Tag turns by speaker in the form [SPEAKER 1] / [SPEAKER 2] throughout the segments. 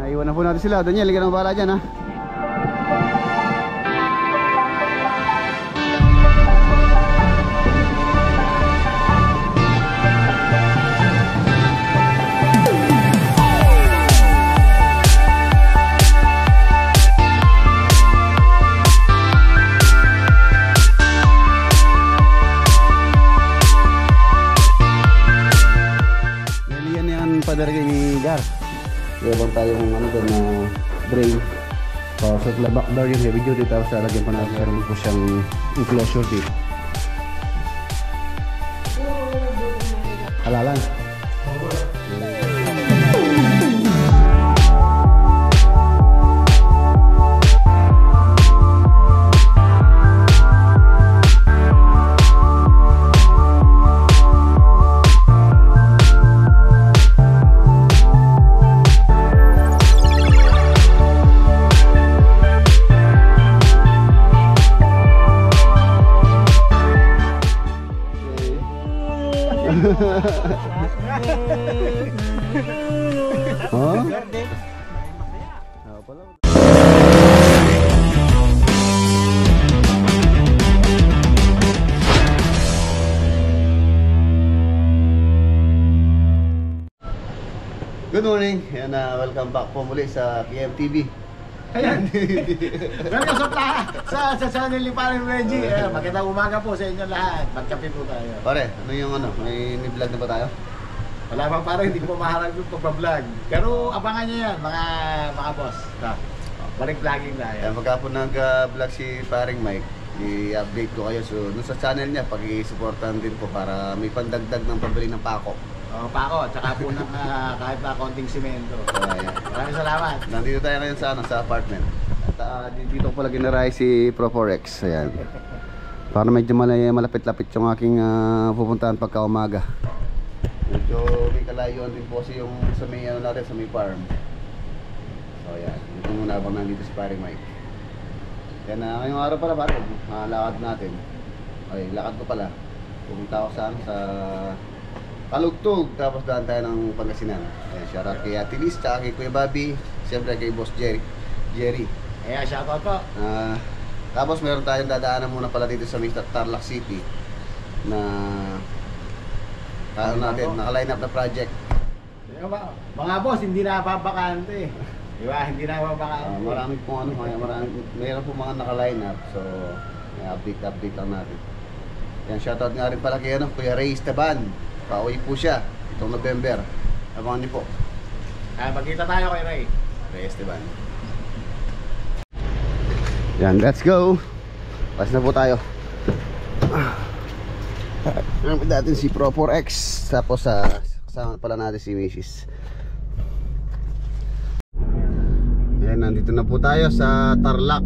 [SPEAKER 1] Naiwan na po natin sila. Daniel, ikaw na bahala dyan ha. Padarga ni Gar. Meron tayong ano doon na drain. So sa back door yung heavy duty tapos lalagyan pa natin po siyang enclosure dito. Halalan. Oh? Good morning and welcome back po muli sa PMTV.
[SPEAKER 2] Ayan. Welcome sa channel ni Paring Reggie. Magandang umaga po sa inyo lahat. Magkape po tayo.
[SPEAKER 1] Pare, ano yung ano? May vlog na ba tayo?
[SPEAKER 2] Wala pa parang hindi ko maharap yung pagpa-vlog. Pero abangan nyo yan mga boss. Balik vlogging na yan.
[SPEAKER 1] Magka po nag-vlog si Paring Mike, i-update ko kayo. So dun sa channel niya, pag-i-supportan din po para may pandagdag ng pambili ng pako.
[SPEAKER 2] Pako, tsaka po ng kahit na konting simento. Maraming salamat.
[SPEAKER 1] Nandito tayo ngayon sa apartment. At dito ko pala ginaray si Proporex. Ayan. Para medyo malapit-lapit yung aking pupuntahan pagka umaga. Medyo may kalayuan din po kasi yung sa may ano natin, sa may farm. So ayan, dito muna habang nandito si Paring Mike. Yan ngayong araw pala pare, lakad natin. Ay, lakad ko pala. Pumunta ako sa Kalugtog, tapos daan tayo ng Pangasinan. Shoutout kay Ate Liz, tsaka kay Kuya Bobby, siyempre kay Boss Jerry.
[SPEAKER 2] Ayan, shoutout po.
[SPEAKER 1] Tapos meron tayong dadaanan muna pala dito sa Tarlac City na naka-line up na project.
[SPEAKER 2] Mga boss, hindi na babakante. Diba? Hindi na babakante.
[SPEAKER 1] Marami pong mayroon pong mga naka-line up. So, update lang natin. Yan, shoutout nga rin pala kay Kuya Ray Esteban. Pauwi po siya itong November. Abangan niyo po.
[SPEAKER 2] Magkita tayo kay Ray.
[SPEAKER 1] Ray Esteban. Yan, let's go. Pas na po tayo. Ano natin si Pro4X. Tapos kasama pala natin si Mrs. Yan, nandito na po tayo sa Tarlac.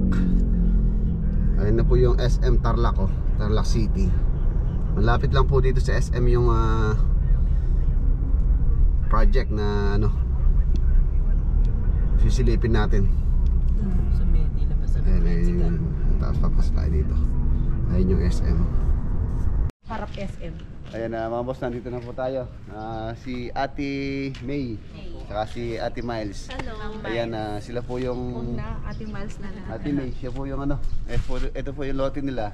[SPEAKER 1] Ayun na po yung SM Tarlac, Tarlac City. Malapit lang po dito sa SM yung project na sisilipin natin.
[SPEAKER 3] Sa Manila pa sa
[SPEAKER 1] Ayun. Tapos papas tayo dito. Ayun yung SM.
[SPEAKER 3] Harap SM.
[SPEAKER 1] Ayan mga boss, nandito na po tayo. Si Ate May, saka si Ate Miles.
[SPEAKER 3] Hello.
[SPEAKER 1] Ayan, sila po yung
[SPEAKER 3] Ate Miles na lang.
[SPEAKER 1] Ate May, siya po yung ito po yung lote nila.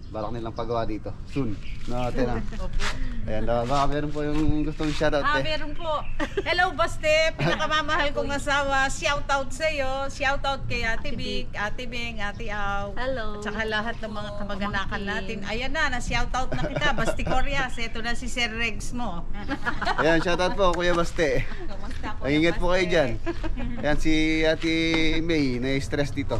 [SPEAKER 1] Balak nilang pagawa dito soon. No, ate na.
[SPEAKER 3] Opo.
[SPEAKER 1] Ayan, baka meron po yung gustong shoutout eh.
[SPEAKER 3] Meron po. Hello, Baste. Pinakamamahal kong asawa. Shoutout sa iyo. Shoutout kay Ate Vic, Ate Bing, Ate Au.
[SPEAKER 4] Hello.
[SPEAKER 3] At saka lahat ng mga kamag-anakan natin. Ayan na shoutout na kita. Basti Corias. Ito na si Sir Regs mo.
[SPEAKER 1] Ayan, shoutout po Kuya Baste.
[SPEAKER 3] Kamusta po?
[SPEAKER 1] Mag-ingat po kayo dyan. Ayan si Ate May, na-stress dito.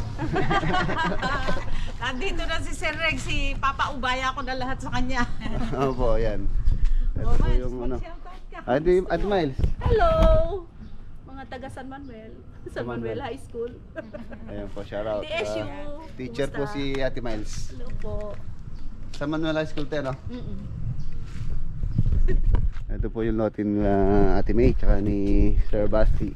[SPEAKER 3] Nandito na si Sir Regs. Si Papa Ubaya ko na lahat sa kanya.
[SPEAKER 1] Opo, ayan. Ito po yung Ate Miles.
[SPEAKER 4] Hello! Mga taga San Manuel. San Manuel High School.
[SPEAKER 1] Ayan po, shoutout.
[SPEAKER 4] DSU.
[SPEAKER 1] Teacher po
[SPEAKER 4] Kumusta?
[SPEAKER 1] si Ate Miles.
[SPEAKER 4] Hello po.
[SPEAKER 1] San Manuel High School tayo, no? Ito po yung lote ni Ate May tsaka ni Sir Basti.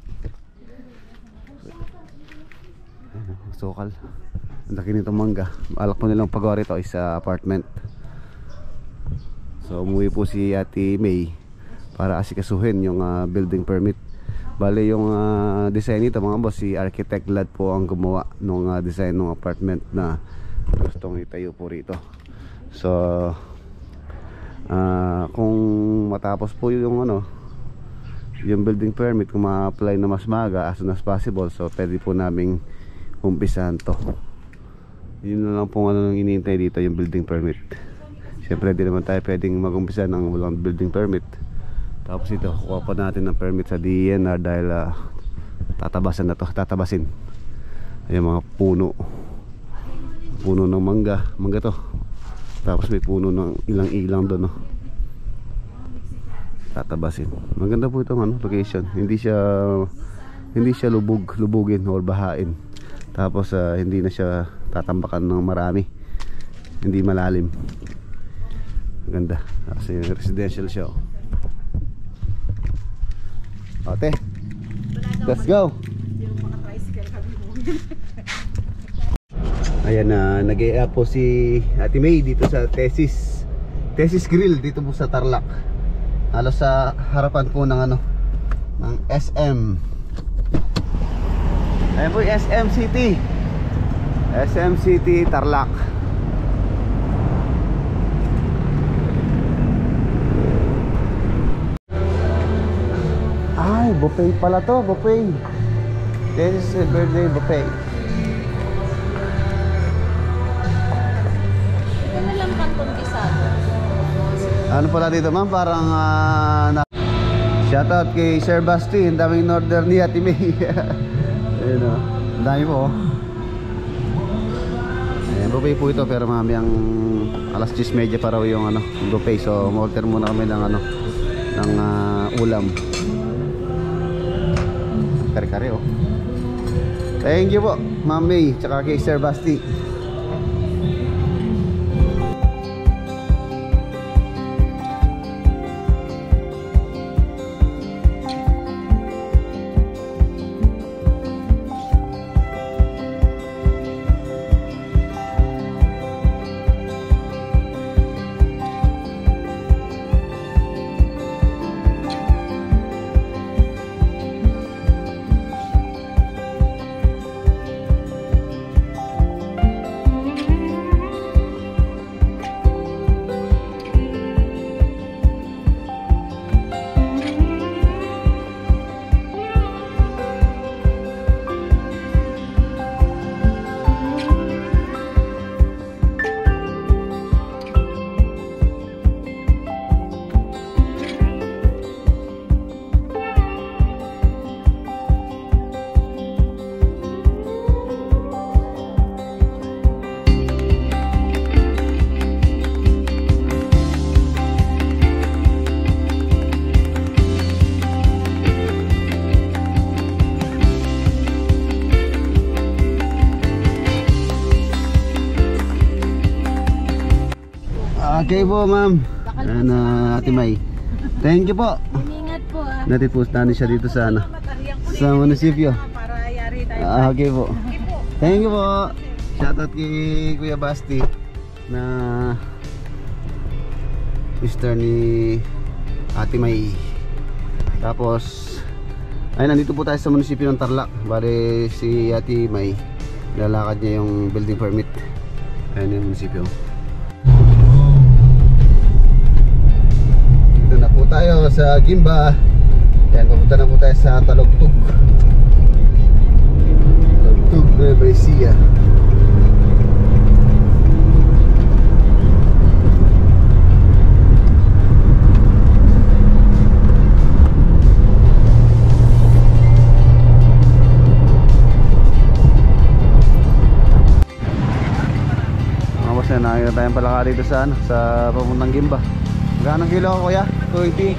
[SPEAKER 1] Sukal. Ang laki nitong mangga. Alak po nilang pagawa rito is apartment. So umuwi po si Ate May para asikasuhin yung building permit. Bale yung design nito mga boss, si Architect Lad po ang gumawa nung design ng apartment na gustong itayo po rito. So kung matapos po yung yung building permit, kung ma-apply na mas maga as soon as possible, so pwede po naming umpisahan to. Yun na lang po nang iniintay dito, yung building permit. Siyempre di naman tayo pwedeng mag-umpisa ng walang building permit. Tapos ito, kuha pa natin ng permit sa DENR dahil tatabasin na to, tatabasin. Ayun mga puno ng mangga to. Tapos may puno ng ilang doon, no? Tatabasin. Maganda po itong location. Hindi siya lubugin or bahain. Tapos hindi na siya tatambakan ng marami. Hindi malalim. Maganda. Kasi residential siya. Ate, let's go. Ayan na, nag-i-a po si Ate May dito sa Thesis Grill dito po sa Tarlac. Halos sa harapan po ng ng SM. Ayan po yung SM City. SM City Tarlac. Ay, buffet pala to, buffet. This is a birthday buffet.
[SPEAKER 4] Ito na lang kantong kisado.
[SPEAKER 1] Ano pala dito ma'am? Parang shoutout kay Sir Basti. Ang daming order ni Ate May. Ayun o, ang dami po. Ayan, buffet po ito. Pero mamayang alas 10:30 pa raw yung buffet. So order muna kami ng ng ulam. Kare-kare oh. Thank you po Ma'am May, tsaka kay Sir Basti. Okay po ma'am. Ate May. Thank you po.
[SPEAKER 4] Ingat po
[SPEAKER 1] Natipustahan siya dito sa sa munisipyo.
[SPEAKER 3] Para yari tayo.
[SPEAKER 1] Okay po. Thank you po. Shoutout kay Kuya Basti na mister ni Ate May. Tapos ayun, nandito po tayo sa munisipyo ng Tarlac. Bale si Ate May, lalakad niya yung building permit. Ayun yung munisipyo. Dito na po tayo sa Gimba. Yan, papunta na po tayo sa Talugtog. Talugtog, Nueva Ecija. Nakikita tayong palaka dito sa sa papuntang Gimba. Magkano kilo ko kuya? 280.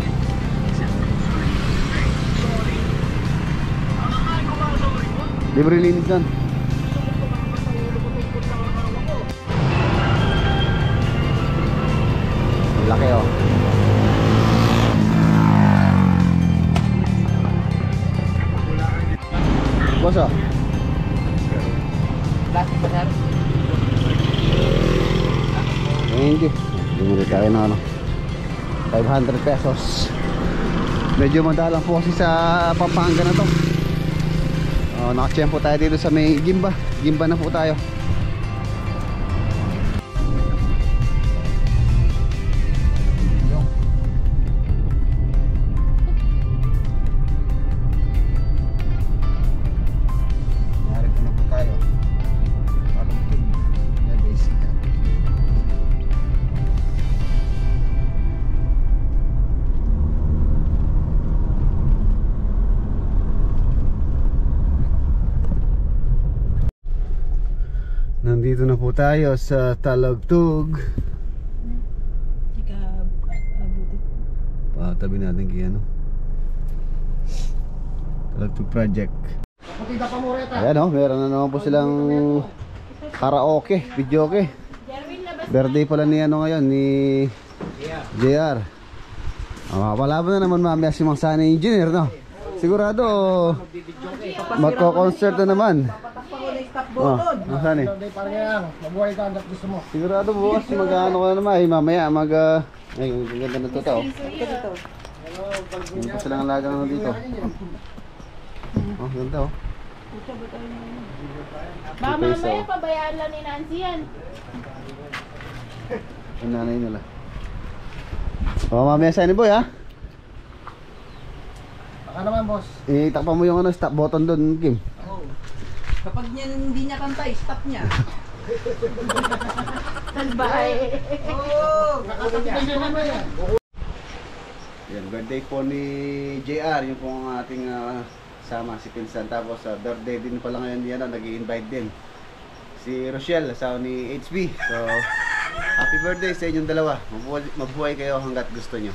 [SPEAKER 1] Libre linis doon. Laki oh. Boso.
[SPEAKER 2] Plastic pa sir.
[SPEAKER 1] Thank you. Bumili tayo na 500 pesos. Medyo madalang po kasi sa Pampanga na to. Nakachempo tayo dito sa may Gimba. Gimba na po tayo. Narito na po tayo. Palugtog. Basic. Nandito na po tayo sa Talagtog. Patabi natin kay ano, Talagtog Project. Ayan o, meron na naman po silang karaoke, videoke. Birthday pala ni ano ngayon, ni JR. Palaban na naman mamaya si Mang Sunny Engineer, no? Sigurado magko-concert na naman. Mang Sunny,
[SPEAKER 2] Mabuhay ka hanggat gusto mo.
[SPEAKER 1] sigurado bukas mag-ano ka na naman. Mamaya ay, ang ganda na ito tao. Hindi pa silang alagang dito. Ganda oh.
[SPEAKER 4] Mamaya pabayaan lang ni Nancy yan.
[SPEAKER 1] Ang nanay nila. Mamaya Sunny Boy ha.
[SPEAKER 2] Baka naman boss.
[SPEAKER 1] Itakpan mo yung ano, stop button doon, Kim.
[SPEAKER 5] Kapag hindi niya kantay, stop niya.
[SPEAKER 4] Bye.
[SPEAKER 5] Oo,
[SPEAKER 1] Yan, birthday po ni JR, yung pong ating sama, si Pinsan. Tapos birthday din pala ngayon yan, nag-i-invite din si Rochelle, asawa ni HB. So, happy birthday sa inyong dalawa. Mabuhay kayo hanggat gusto nyo.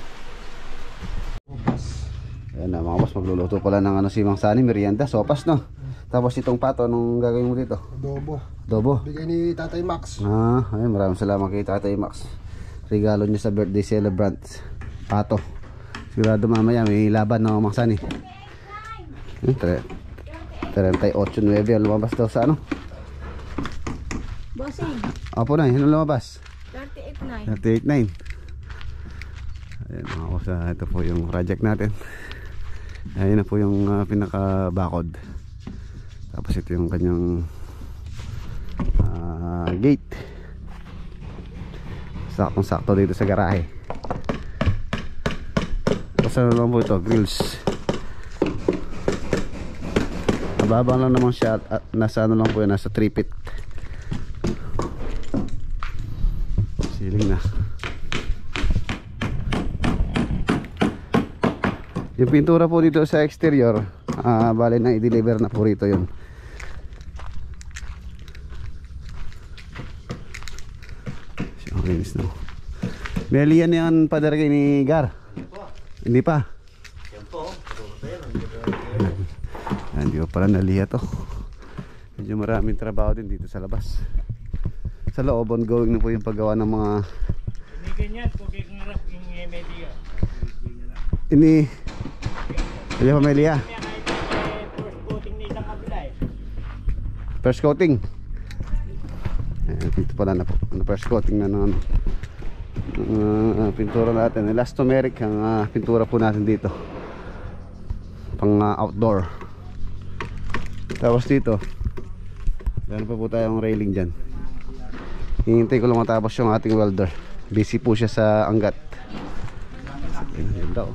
[SPEAKER 1] Ayan na mga boss, magluluto pala ng ano si Mang Sunny, merienda, sopas no. Tapos itong pato, anong gagawin mo dito?
[SPEAKER 2] Adobo.
[SPEAKER 1] Adobo.
[SPEAKER 2] Bigay ni Tatay Max.
[SPEAKER 1] Ayun, maraming salamat kay Tatay Max. Regalo niya sa birthday celebrant. Pato. Sigurado mamaya may laban no, Mang Sunny. 38.9 lumabas daw sa ano?
[SPEAKER 4] Bossing,
[SPEAKER 1] Apo na, ano lumabas?
[SPEAKER 4] 38.9.
[SPEAKER 1] 38.9. Ayan mga boss, ito po yung project natin. Ayun na po yung pinaka-bakod. Tapos ito yung kanyang gate. Saktong-sakto dito sa garahe. Tapos ano lang po ito, grills. Mababa lang naman siya at nasa ano lang po yun, nasa 3 feet. Siling na. Yung pintura po dito sa exterior, bale na i-deliver na po rito yun. No. May aliyan yan padaragay ni Gar. Hindi pa. Hindi pa pala naliya to. Medyo maraming trabaho din dito sa labas. Sa loob, ongoing na po yung paggawa ng mga ini Ayan pamilya. First coating. Ayan, dito pala na po. First coating na ng pintura natin. Elastomeric ang pintura po natin dito. Pang outdoor. Tapos dito, meron pa po tayong railing dyan. Hihintay ko lang matapos yung ating welder. Busy po siya sa anggat. Ayan daw.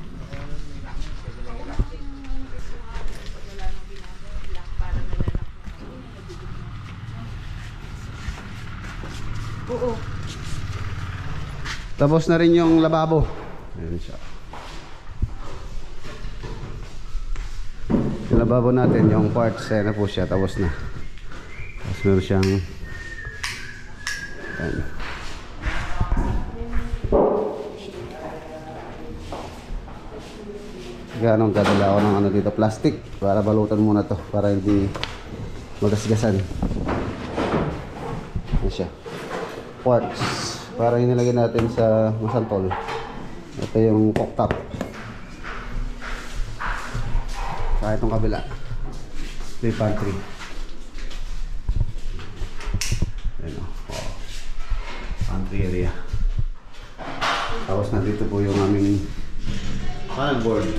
[SPEAKER 4] Oo.
[SPEAKER 1] Tapos na rin yung lababo. Ayan siya. Yung lababo natin, yung parts, ayan na po siya. Tapos na. Tapos meron siyang ayan. Ganong dadala ako ng ano dito, plastic. Para balutan muna to. Para hindi magasgasan. Ayan siya. Parts para inilagay natin sa masantol. Ito yung cooktop. Saka itong kabila, ito yung pantry. Ayan o, pantry area. Tapos nandito po yung aming panel board.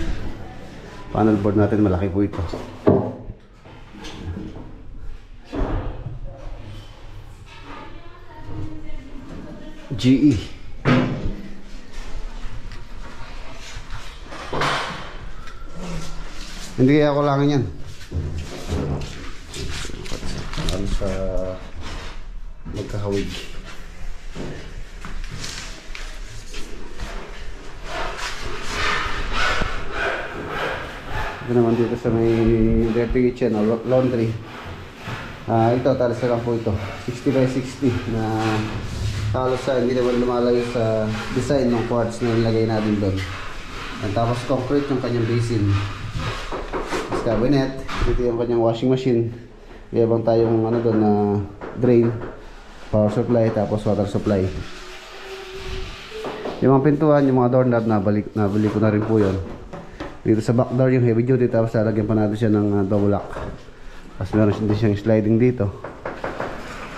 [SPEAKER 1] Panel board natin malaki po ito. GE. Hindi kaya kulangan yan. Ano sa magkahawig. Ito naman dito sa may dirty kitchen o laundry. Ito talas na lang po ito 60 by 60 na halos hindi naman lumalayo sa design ng quartz na nilagay natin doon. At tapos concrete yung kanyang basin, tapos cabinet, dito yung kanyang washing machine, mayabang tayong ano doon na drain, power supply, tapos water supply. Yung mga pintuan, yung mga doorknob, nabili ko na rin po yun. Dito sa back door yung heavy duty, tapos lalagyan pa natin siya ng double lock. Tapos meron din siyang sliding dito.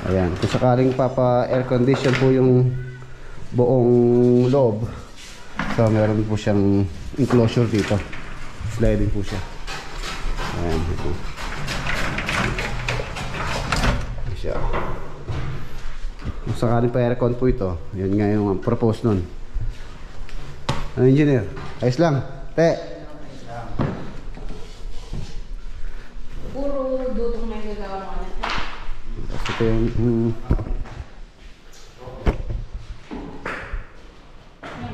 [SPEAKER 1] Ayan, kung sakaling papa air condition po yung buong loob, so meron po siyang enclosure dito. Sliding po siya. Ayan, ito. Siya. Kung sakaling pa aircon po ito, yun nga yung propose nun. Ano, engineer? Ayos lang. Te!
[SPEAKER 5] Puro dutong na yung gagawa ng ano.
[SPEAKER 1] Tapos ito yung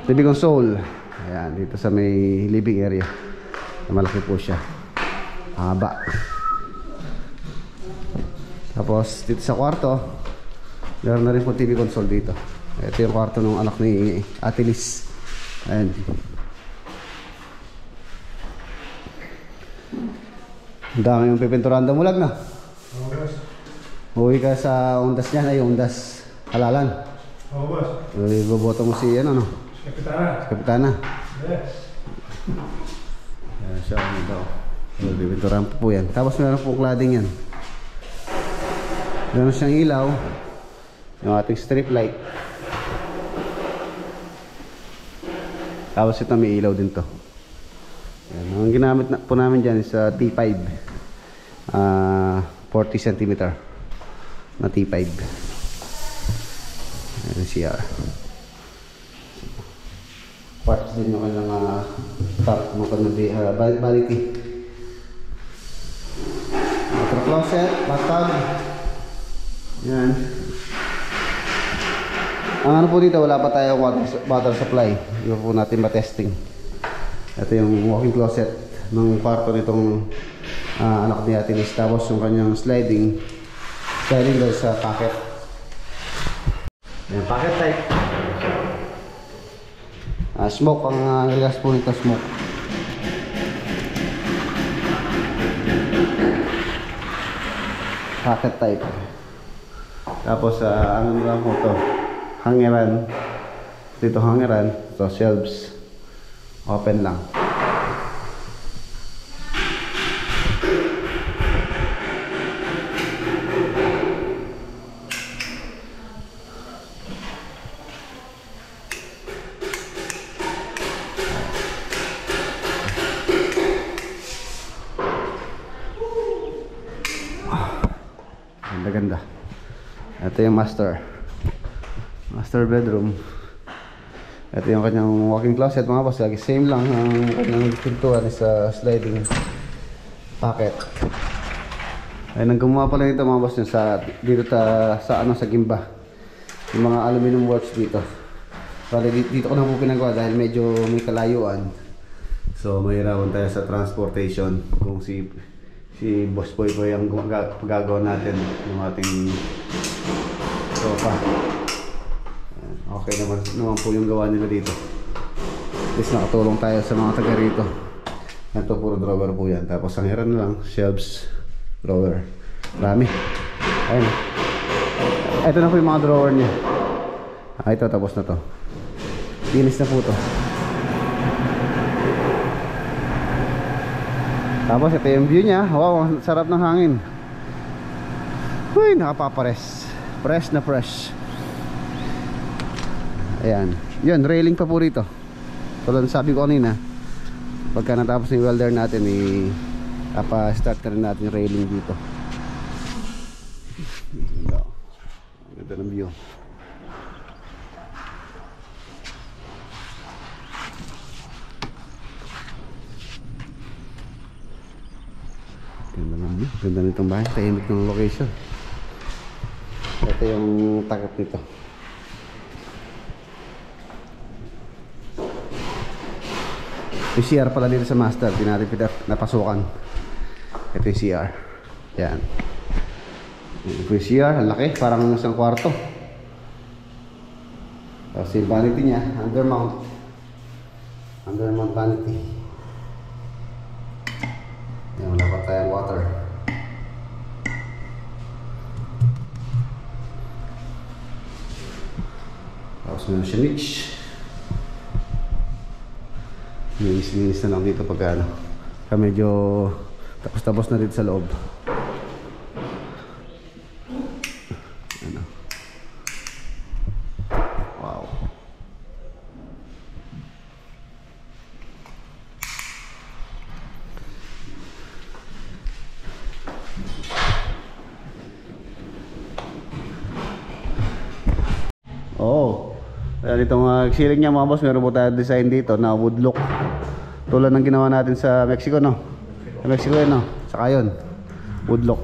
[SPEAKER 1] living console. Ayan, dito sa may living area. Malaki po siya. Haba. Tapos dito sa kwarto, meron na rin po TV console dito. Ito yung kwarto ng anak ni Ate Liz. Ayan. Ang dami yung pipinturahan daw, mulag na. Uwi ka sa undas niya na yung undas halalan.
[SPEAKER 6] Oo, boss.
[SPEAKER 1] Boboto mo si ano, no?
[SPEAKER 6] Kapitana.
[SPEAKER 1] Kapitana.
[SPEAKER 6] Yes.
[SPEAKER 1] Ayan siya, ano daw. Pipinturahan po yan. Tapos meron po cladding yan. Meron siyang ilaw. Yung ating strip light. Tapos ito may ilaw din to. Ayan. Ang ginamit po namin dyan is T5. 40 cm na T5. Ayan siya. Parts din yung kanilang top ng kanilang vanity. Water closet, bathtub. Yan. Ang ano po dito, wala pa tayong water supply. Yung po natin matesting. Ito yung walk-in closet ng kwarto nitong anak ni Ate Liz. Tapos yung kanyang sliding doon sa packet. Yan, packet type. Smoke ang regas po nito, smoke. Packet type. Tapos ano lang po to, hangeran. Dito hangeran, so shelves. Open lang. Ganda. Ito yung master bedroom. Ito yung kanyang walk-in closet, mga boss. Lagi same lang ang kanyang pintuan sa sliding packet. Ay nang gumawa pala nito, mga boss, yung sa dito sa Gimba. Yung mga aluminum works dito. Bali dito ko na po pinagawa dahil medyo may kalayuan. So mahirapan tayo sa transportation kung si Boss Boy po yung gagawa natin ng ating sofa. Okay naman po yung gawa nila dito. At least nakatulong tayo sa mga taga rito. Ito puro drawer po yan. Tapos ang hiran na lang, shelves, drawer. Marami. Ayun. Ito na po yung mga drawer niya. Ito, tapos na to. Finish na po to. Tapos ito yung view niya. Wow, ang sarap ng hangin. Uy, nakapapares. Fresh na fresh. Ayan. Yun, railing pa po rito. Tulad sabi ko kanina. Pagka natapos yung welder natin, start na rin natin yung railing dito. Ganda ng view. Ganda ng view. Ganda nitong bahay. Tahimik ng location. Ito yung takip nito. Yung CR pala dito sa master. Di natin napasukan. Ito yung CR. Yan. Ito yung CR. Ang laki. Parang isang kwarto. Tapos yung vanity niya. Undermount. Undermount vanity. Yan. Wala pa tayong water. Tapos meron siya niche. Linis na lang dito pag ano. Medyo tapos na dito sa loob. Ano. Wow. Oh. Ayan itong ceiling niya mga boss, meron po tayo design dito na wood look. Tulad ng ginawa natin sa Mexico, no? Sa Mexico yun, no? Saka yun, wood look.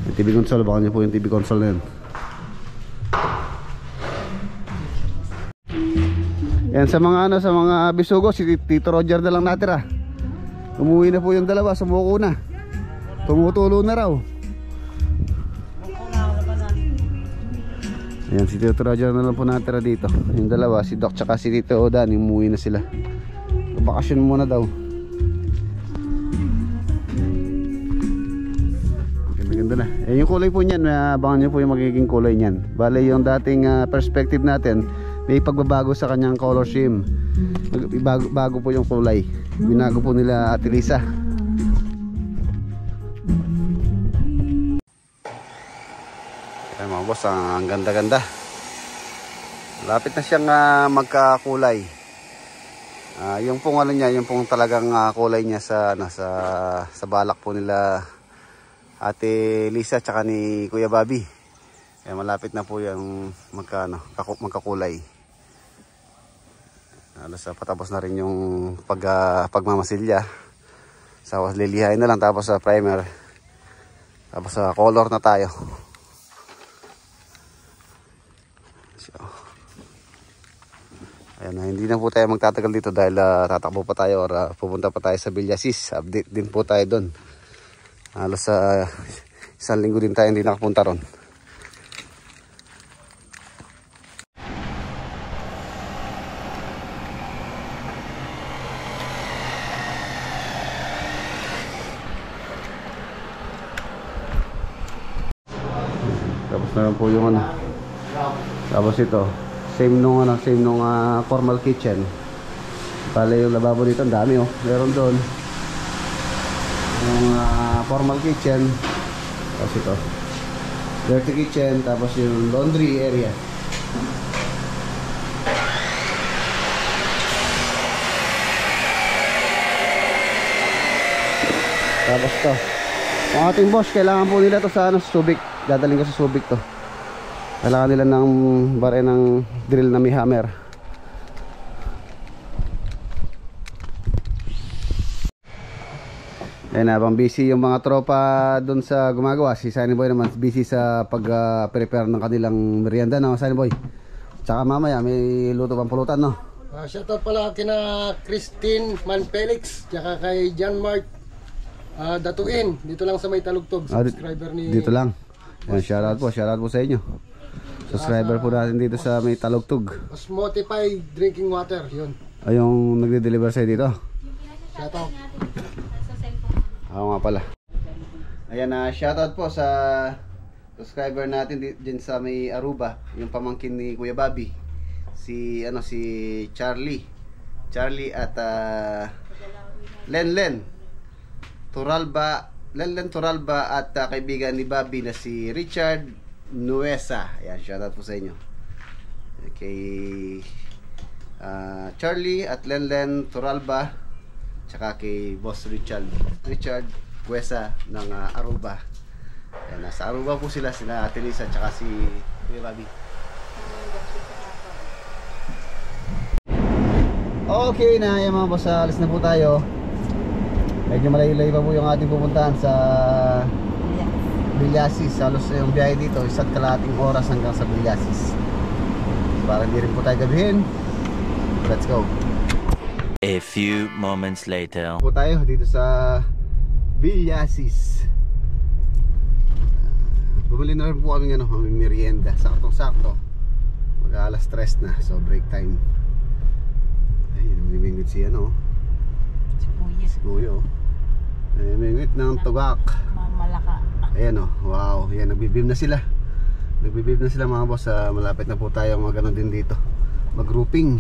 [SPEAKER 1] Yung TV console, baka nyo po yung TV console na yun. Yan sa mga sa mga bisugo, si Tito Roger na lang natira. Umuwi na po yung dalawa, sumuko na. Tumutulo na raw. Ayan, si Tito Roger na lang po natira dito. Yung dalawa, si Doc tsaka si Tito Odan, umuwi na sila. Bakasyon muna daw. Ganda na. Yung kulay po niyan, abangan nyo po yung magiging kulay niyan. Bale yung dating perspective natin, may pagbabago sa kanyang color scheme. Bago po yung kulay. Binago po nila Ate Lisa. Ayan mga boss, ang ganda-ganda. Lapit na siyang magkakulay. Yung pong ano niya, yung pong talagang kulay niya sa balak po nila Ate Lisa tsaka ni Kuya Bobby. Kaya malapit na po yung magkakulay. Alas patapos na rin yung pagmamasilya. Sa lilihain na lang, tapos sa primer. Tapos sa color na tayo. Ayan, hindi na po tayo magtatagal dito dahil tatakbo pa tayo or pupunta pa tayo sa Villasis. Update din po tayo doon. Halos sa isang linggo din tayo hindi nakapunta ron. Tapos na po yung ano. Tapos ito. Same nung formal kitchen. Bale yung lababo dito, ang dami oh. Meron doon. Yung formal kitchen. Tapos ito. Dirty kitchen, tapos yung laundry area. Tapos to. Ang ating boss, kailangan po nila to sa Subic. Dadaling ko sa Subic to. Kailangan nila ng bare ng drill na may hammer. Ayan, habang busy yung mga tropa doon sa gumagawa, si Sunny Boy naman busy sa pag-prepare ng kanilang merienda, no Sunny Boy? Tsaka mamaya may luto pang pulutan, no?
[SPEAKER 7] Shoutout pala kina Christine Manpelix, tsaka kay John Mark Datuin, dito lang sa may Talugtog, subscriber ni...
[SPEAKER 1] Dito lang. Ayan, shoutout po sa inyo. Subscriber po natin dito sa may Talugtog.
[SPEAKER 7] Osmotify drinking water, yun.
[SPEAKER 1] Ay, yung nagde-deliver sa'yo dito?
[SPEAKER 7] Shoutout.
[SPEAKER 1] Oo nga pala. Ayan, shoutout po sa subscriber natin dyan sa may Aruba, yung pamangkin ni Kuya Bobby. Si Charlie at Lenlen Turalba at kaibigan ni Bobby na si Richard Nuesa. Ayan, shoutout po sa inyo. Okay. Charlie at Lenlen Turalba tsaka kay Boss Richard Cuesa ng Aruba. Ayan, nasa Aruba po sila Ate Lisa tsaka si Kuya Bobby. Okay na yan mga boss, alis na po tayo. Medyo malayo-layo pa po yung ating pupuntahan sa Villasis. Halos yung biyahe dito, 1.5 oras hanggang sa Villasis. Para hindi rin po tayo gabihin. Let's go.
[SPEAKER 8] A few moments later.
[SPEAKER 1] Po tayo dito sa Villasis. Bumili na rin po kami merienda. Saktong-sakto. Mag-alas 3 na. So break time. Ay, namimingwit si si Kuya. Namimingwit ng tugak.
[SPEAKER 5] Malaka.
[SPEAKER 1] Ayan wow. Ayan, nagbibim na sila. Nagbibib na sila mga boss. Malapit na po tayo mag-ano din dito, mag-grouping.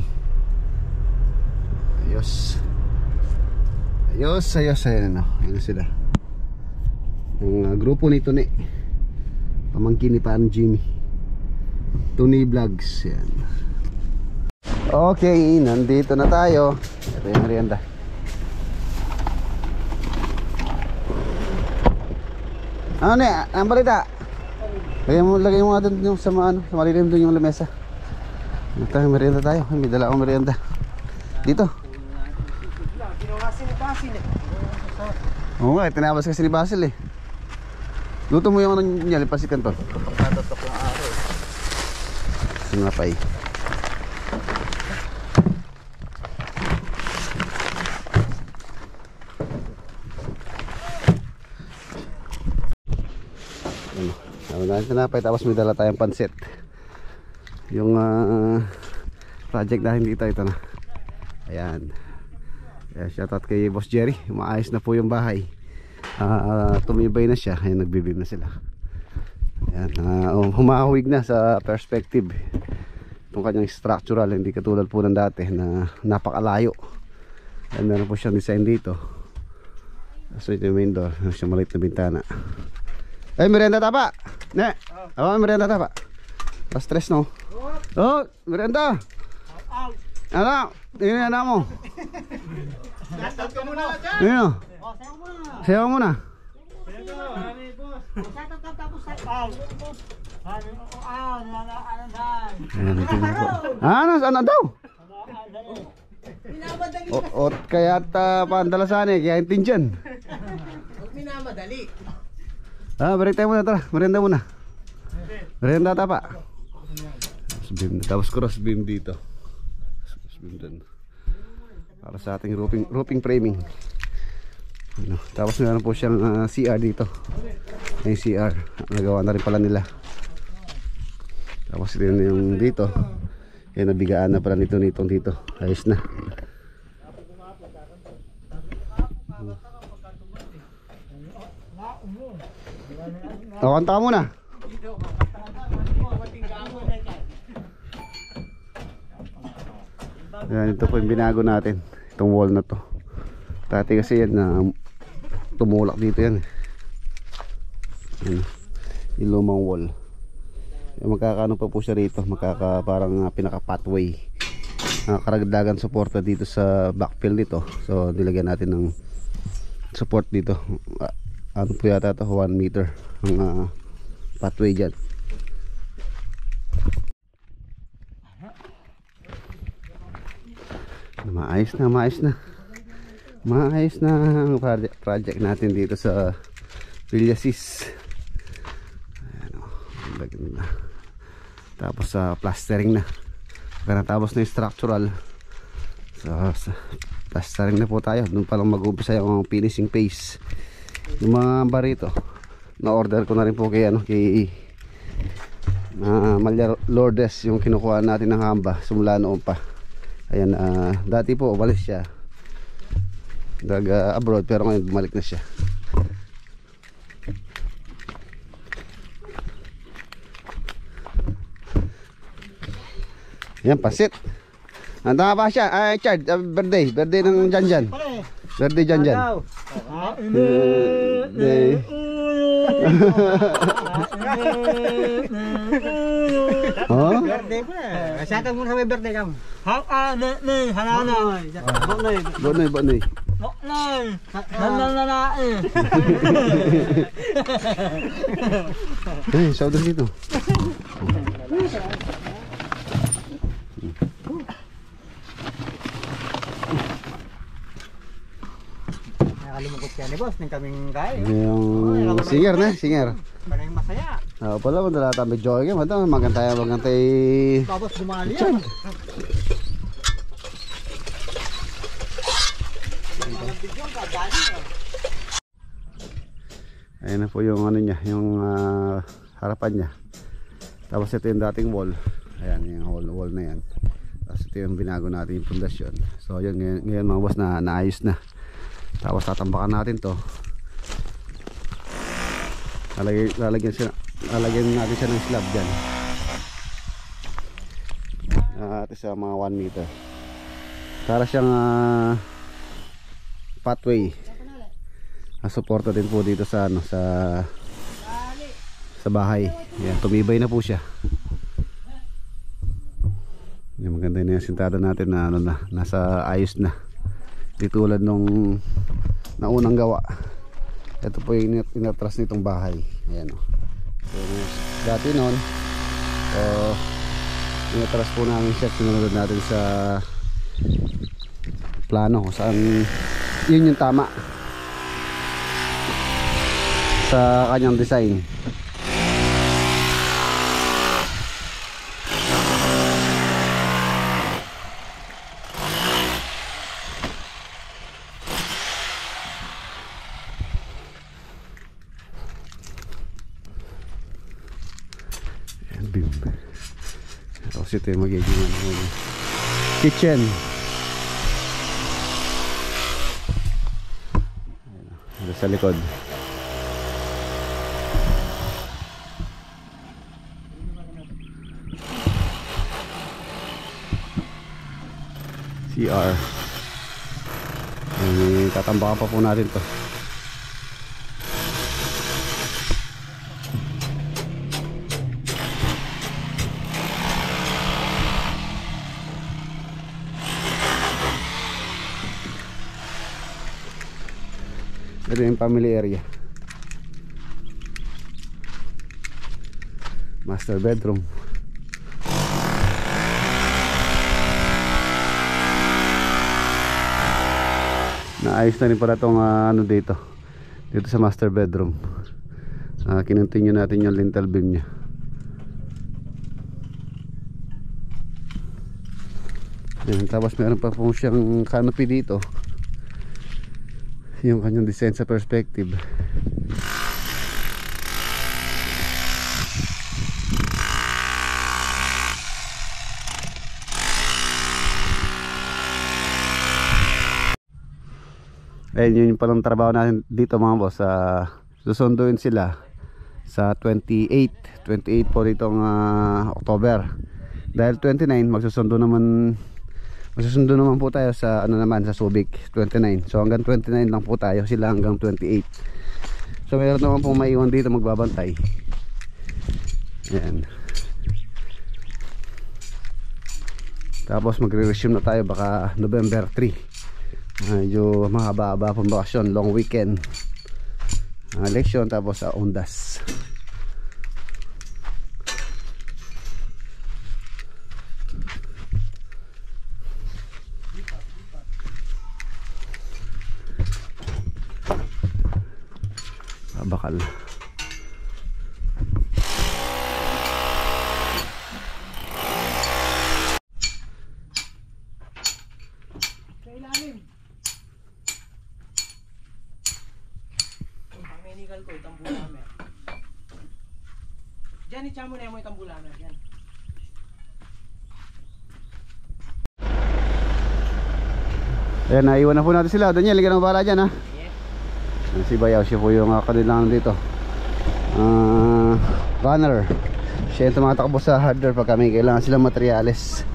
[SPEAKER 1] Ayos. Ayan Ayan sila. Ang grupo ni Tony, pamangkin ni Parang Jimmy, Tony Vlogs. Ayan. Okay, nandito na tayo. Ito yung merienda. Ano ang balita? Lagay mo nga doon yung sa malilim doon yung lamesa. Ito, merienda tayo. May dala akong merienda dito. Oo nga, tinabas kasi ni Basil Luto mo yung niya, lipasikan to.
[SPEAKER 2] Pagkatatok yung araw.
[SPEAKER 1] Singapay. Tinapay, tapos may dala tayong pansit. Yung project natin dito, ito na. Ayan. Shoutout kay Boss Jerry. Maayos na po yung bahay. Tumibay na siya. Ayan, nagbibim na sila. Ayan, humahawig na sa perspective. Itong kanyang structural, hindi katulad po ng dati na napakalayo. Ayan, meron po siyang design dito. So ito yung main door. Meron siyang maliit na bintana. Ay, merienda tapa. Ne. Merienda tapa. Pas stress no. Merienda. Ano? Ini anak mo.
[SPEAKER 2] Shoutout ka muna dyan.
[SPEAKER 1] Ano? Sayaw muna. Ano daw? Kaya pandalasan kaya intindihan.
[SPEAKER 5] Huwag minamadali.
[SPEAKER 1] Break tayo muna, tara. Merienda muna. Merienda tapa. Tapos cross beam dito. Cross beam dun. Para sa ating roofing framing. Tapos meron po siyang CR dito. May CR. Nagawa na rin pala nila. Tapos ito yung dito. Kaya nabigaan na pala nitong dito. Ayos na. Kanta ka muna. Yan, ito po yung binago natin. Itong wall na to. Dati kasi yan tumulak dito yan. Yan, yung lumang wall. Magkakaano pa po siya rito. Parang pinaka pathway. Karagdagan suporta dito sa backfill dito. So nilagyan natin ng support dito. Ano po yata ito, 1 meter ang pathway dyan. Maayos na ang project natin dito sa Villasis. Ayan, tapos plastering na. Pagkatapos na yung structural, so plastering na po tayo. Doon pa lang mag-umpisa yung finishing phase. Yung mga barito na order ko na rin po kay Malia Lourdes, yung kinukuha natin ng hamba simula noon pa. Ayan, dati po umalis siya abroad, pero ngayon bumalik na siya. Yan, pasit. Handa pa siya. Ay, Chard, birthday ng Janjan. Birthday Janjan.
[SPEAKER 2] Birthday po Shoutout muna sa birthday kam. Bonay.
[SPEAKER 1] Bonay. Eh, saudas dito.
[SPEAKER 2] Nakalimukot siya ni boss, nang kaming kain.
[SPEAKER 1] Yung singer na, singer.
[SPEAKER 2] Parang masaya.
[SPEAKER 1] Pala mo dala tayo medyo game, magantay
[SPEAKER 2] Tapos dumali yan.
[SPEAKER 1] Ayan na po yung ano niya, yung harapan niya. Tapos ito yung dating wall. Ayan, yung wall na yan. Tapos ito yung binago natin yung pundasyon. So yun, ngayon mga boss na naayos na. Tapos tatambakan natin to. Lalagyan natin siya ng slab dyan. Ito sa mga 1 meter. Para siyang pathway. Suporta din po dito sa ano, sa bahay. Yan, tumibay na po siya. Yan, maganda na yung sintada natin na ano na, nasa ayos na. Di tulad nung naunang gawa. Ito po yung inatras nitong bahay. Ayan o. So, dati noon, inatras po namin siya. Sinunod natin sa plano kung saan yun yung tama sa kanyang design. Tapos ito yung magiging kitchen. Ito sa likod. CR. Tatambakan pa po natin to. Ito yung family area. Master bedroom. Naayos na rin pala itong ano dito sa master bedroom. Kinontinue natin yung lintel beam nya. Tapos meron pa po siyang canopy dito. Yung kanyang design sa perspective. Ayun yung palang trabaho natin dito mga boss. Susunduin sila sa 28 po ditong October. Dahil 29 magsusundo naman po tayo sa ano naman sa Subic 29. So hanggang 29 lang po tayo, sila hanggang 28. So meron naman pong maiwan dito magbabantay. Ayan. Tapos magre-resume na tayo baka November 3. Medyo mahaba-haba pong bakasyon, long weekend. Leksyon tapos sa Ondas. Bakal.
[SPEAKER 5] Sa ilalim. Ang menigal ko, itang bulamer. Diyan, itcha mo na yung itang bulamer. Diyan.
[SPEAKER 1] Ayan, naiwan na po natin sila. Daniel, ligan ang bala dyan ha. Si Bayaw, siya po yung kanilang dito runner. Siya yung tumatakbo sa hardware pag kami kailangan silang materyales.